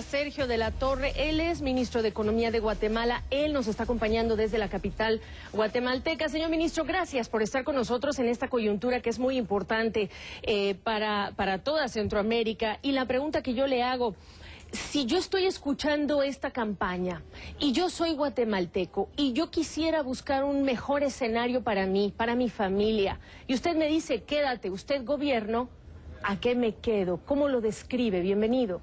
Sergio de la Torre, él es ministro de Economía de Guatemala, él nos está acompañando desde la capital guatemalteca. Señor ministro, gracias por estar con nosotros en esta coyuntura que es muy importante para toda Centroamérica. Y la pregunta que yo le hago, si yo estoy escuchando esta campaña y yo soy guatemalteco y yo quisiera buscar un mejor escenario para mí, para mi familia, y usted me dice, quédate, usted gobierno, ¿a qué me quedo? ¿Cómo lo describe? Bienvenido.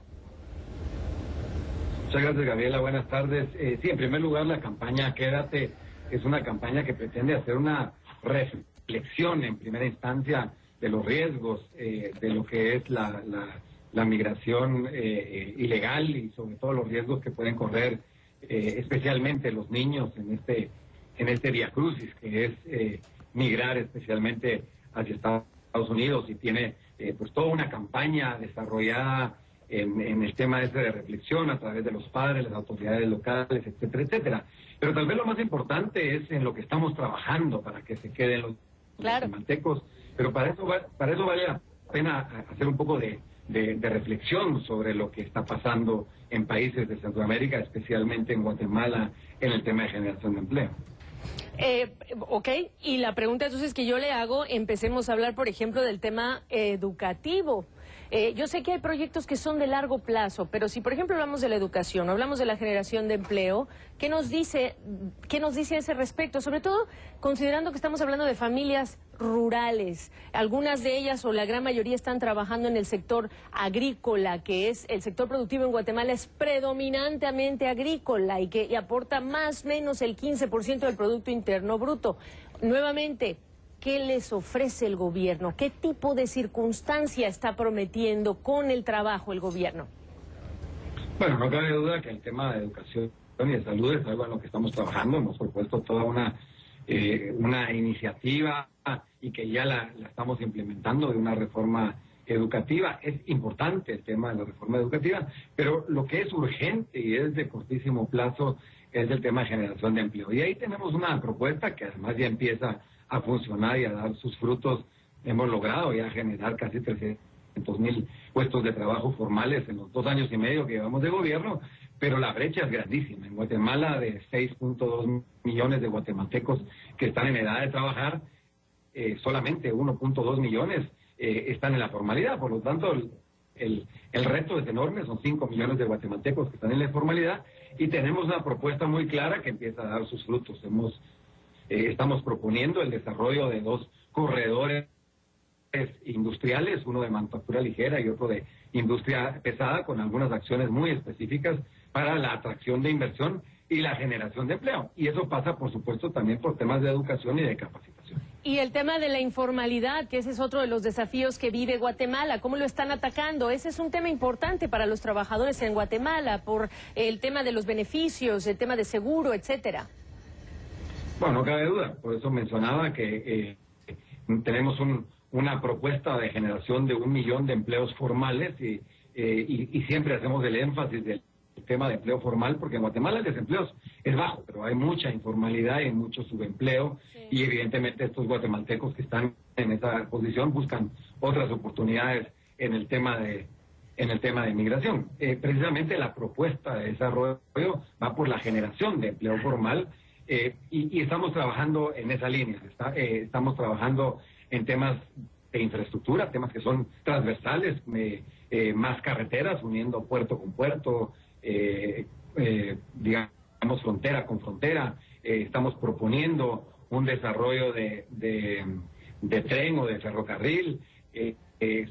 Muchas gracias, Gabriela. Buenas tardes. Sí, en primer lugar, la campaña Quédate es una campaña que pretende hacer una reflexión en primera instancia de los riesgos de lo que es la migración ilegal y sobre todo los riesgos que pueden correr especialmente los niños en este viacrucis que es migrar especialmente hacia Estados Unidos, y tiene pues toda una campaña desarrollada en el tema ese de reflexión a través de los padres, las autoridades locales, etcétera, etcétera. Pero tal vez lo más importante es en lo que estamos trabajando para que se queden los guatemaltecos. Pero para eso vale la pena hacer un poco de reflexión sobre lo que está pasando en países de Centroamérica, especialmente en Guatemala, en el tema de generación de empleo. Ok, y la pregunta entonces que yo le hago, empecemos a hablar, por ejemplo, del tema educativo. Yo sé que hay proyectos que son de largo plazo, pero si, por ejemplo, hablamos de la educación, hablamos de la generación de empleo, ¿qué nos dice a ese respecto? Sobre todo considerando que estamos hablando de familias rurales. Algunas de ellas, o la gran mayoría, están trabajando en el sector agrícola, que es el sector productivo en Guatemala, es predominantemente agrícola y aporta más o menos el 15% del Producto Interno Bruto. Nuevamente, ¿qué les ofrece el gobierno? ¿Qué tipo de circunstancia está prometiendo con el trabajo el gobierno? Bueno, no cabe duda que el tema de educación y de salud es algo en lo que estamos trabajando. Hemos propuesto toda una iniciativa y que ya la estamos implementando de una reforma educativa. Es importante el tema de la reforma educativa, pero lo que es urgente y es de cortísimo plazo es el tema de generación de empleo. Y ahí tenemos una propuesta que además ya empieza a funcionar y a dar sus frutos. Hemos logrado ya generar casi 300,000 puestos de trabajo formales en los 2 años y medio que llevamos de gobierno, pero la brecha es grandísima. En Guatemala, de 6.2 millones de guatemaltecos que están en edad de trabajar, solamente 1.2 millones están en la formalidad. Por lo tanto, el reto es enorme. Son 5 millones de guatemaltecos que están en la informalidad, y tenemos una propuesta muy clara que empieza a dar sus frutos. Estamos proponiendo el desarrollo de 2 corredores industriales, uno de manufactura ligera y otro de industria pesada, con algunas acciones muy específicas para la atracción de inversión y la generación de empleo. Y eso pasa, por supuesto, también por temas de educación y de capacitación. Y el tema de la informalidad, que ese es otro de los desafíos que vive Guatemala, ¿cómo lo están atacando? Ese es un tema importante para los trabajadores en Guatemala, por el tema de los beneficios, el tema de seguro, etcétera. Bueno, no cabe duda. Por eso mencionaba que tenemos una propuesta de generación de 1 millón de empleos formales y siempre hacemos el énfasis del tema de empleo formal, porque en Guatemala el desempleo es bajo, pero hay mucha informalidad y mucho subempleo, y evidentemente estos guatemaltecos que están en esa posición buscan otras oportunidades en el tema de migración. Precisamente la propuesta de desarrollo va por la generación de empleo formal, y estamos trabajando en esa línea. Estamos trabajando en temas de infraestructura, temas que son transversales, más carreteras uniendo puerto con puerto, digamos frontera con frontera. Estamos proponiendo un desarrollo de tren o de ferrocarril.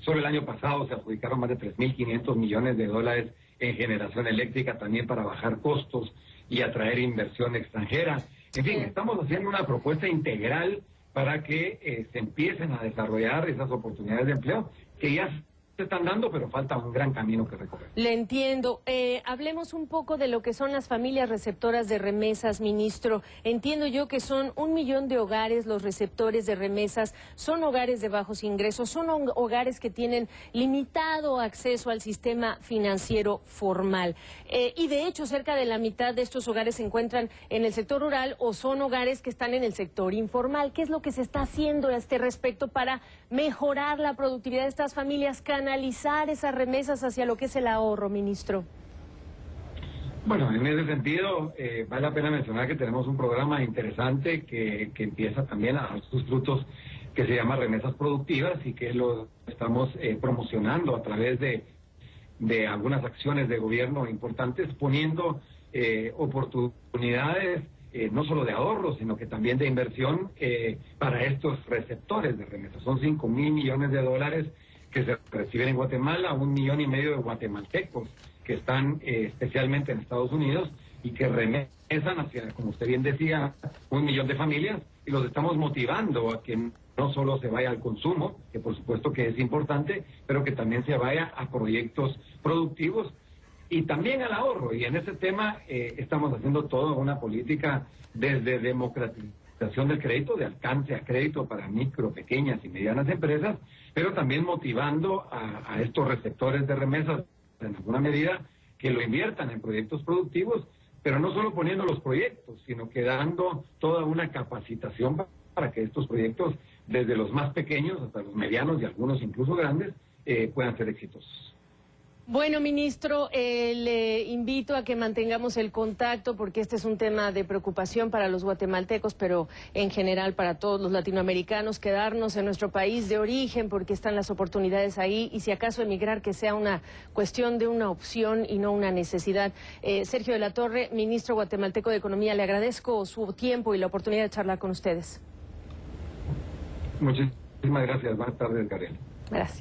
Solo el año pasado se adjudicaron más de 3.500 millones de dólares en generación eléctrica, también para bajar costos y atraer inversión extranjera. En fin, estamos haciendo una propuesta integral para que se empiecen a desarrollar esas oportunidades de empleo que ya se están dando, pero falta un gran camino que recorrer. Le entiendo. Hablemos un poco de lo que son las familias receptoras de remesas, ministro. Entiendo yo que son 1 millón de hogares los receptores de remesas, son hogares de bajos ingresos, son hogares que tienen limitado acceso al sistema financiero formal. Y de hecho, cerca de la mitad de estos hogares se encuentran en el sector rural o son hogares que están en el sector informal. ¿Qué es lo que se está haciendo a este respecto para mejorar la productividad de estas familias, canalizar esas remesas hacia lo que es el ahorro, ministro? Bueno, en ese sentido, vale la pena mencionar que tenemos un programa interesante que empieza también a dar sus frutos, que se llama Remesas Productivas y que lo estamos promocionando a través de algunas acciones de gobierno importantes, poniendo oportunidades no solo de ahorro, sino que también de inversión para estos receptores de remesas. Son 5.000 millones de dólares que se reciben en Guatemala, 1,5 millones de guatemaltecos que están especialmente en Estados Unidos y que remesan hacia, como usted bien decía, 1 millón de familias, y los estamos motivando a que no solo se vaya al consumo, que por supuesto que es importante, pero que también se vaya a proyectos productivos y también al ahorro. Y en ese tema estamos haciendo toda una política desde democratización del crédito, de alcance a crédito para micro, pequeñas y medianas empresas, pero también motivando a estos receptores de remesas en alguna medida que lo inviertan en proyectos productivos, pero no solo poniendo los proyectos, sino que dando toda una capacitación para que estos proyectos, desde los más pequeños hasta los medianos y algunos incluso grandes, puedan ser exitosos. Bueno, ministro, le invito a que mantengamos el contacto porque este es un tema de preocupación para los guatemaltecos, pero en general para todos los latinoamericanos, quedarnos en nuestro país de origen porque están las oportunidades ahí y si acaso emigrar que sea una cuestión de una opción y no una necesidad. Sergio de la Torre, ministro guatemalteco de Economía, le agradezco su tiempo y la oportunidad de charlar con ustedes. Muchísimas gracias. Buenas tardes, Gabriel. Gracias.